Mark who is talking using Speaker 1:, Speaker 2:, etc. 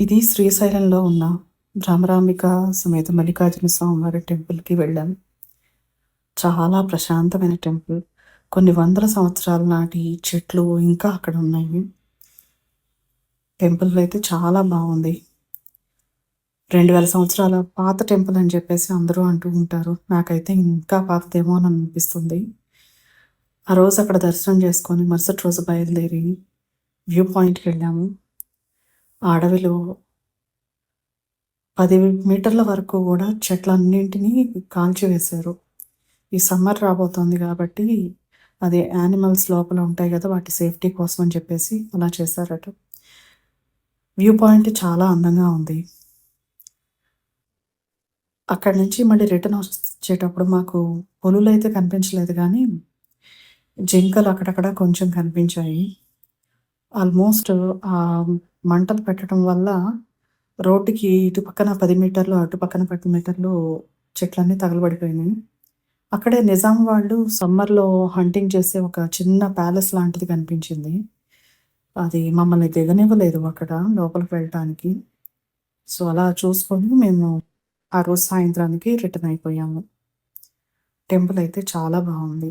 Speaker 1: ఇది శ్రీశైలంలో ఉన్న భ్రమరాంబిక సమేత మల్లికార్జున స్వామివారి టెంపుల్‌కి వెళ్ళాం. చాలా ప్రశాంతమైన టెంపుల్. కొన్ని వందల సంవత్సరాల నాటి చెట్లు ఇంకా అక్కడ ఉన్నాయి. టెంపుల్ అయితే చాలా బావుంది. 2000 సంవత్సరాల పాత టెంపుల్ అని చెప్పేసి అందరూ అంటూ ఉంటారు. నాకైతే ఇంకా పాతదేమో అని అనిపిస్తుంది. ఆ రోజు అక్కడ దర్శనం చేసుకొని మరుసటి రోజు బయలుదేరి వ్యూ పాయింట్‌కెళ్ళాము. ఆ అడవిలో 10 మీటర్ల వరకు గూడా చెట్లన్నింటినీ కాల్చివేశారు. ఈ సమ్మర్ రాబోతోంది గాబట్టి, అది యానిమల్స్ లోపల ఉంటాయి గదా! వాటి సేఫ్టీ కోసం అని చెప్పేసి అలా చేశారట. వ్యూ పాయింట్ చాలా అందంగా ఉంది. అక్కడి నుంచి మళ్ళీ రిటర్న్ వచ్చేటప్పుడు మాకు పులులైతే కనిపించలేదు గానీ, జింకలు అక్కడక్కడ కొంచెం కనిపించాయి. ఆల్మోస్ట్ మంటలు పెట్టడం వల్ల రోడ్డుకి ఇటు పక్కన 10 మీటర్లు, అటు పక్కన 10 మీటర్లు చెట్లన్నీ తగలబడిపోయినాయి. అక్కడే నిజాం వాళ్ళు సమ్మర్‌లో హంటింగ్ చేసే ఒక చిన్న ప్యాలెస్ లాంటిది కనిపించింది. అది మమ్మల్ని దిగనివ్వలేదు అక్కడ లోపలికి వెళ్ళటానికి. సో, అలా చూసుకొని మేము ఆ రోజు సాయంత్రానికి రిటర్న్ అయిపోయాము. టెంపుల్ అయితే చాలా బావుంది.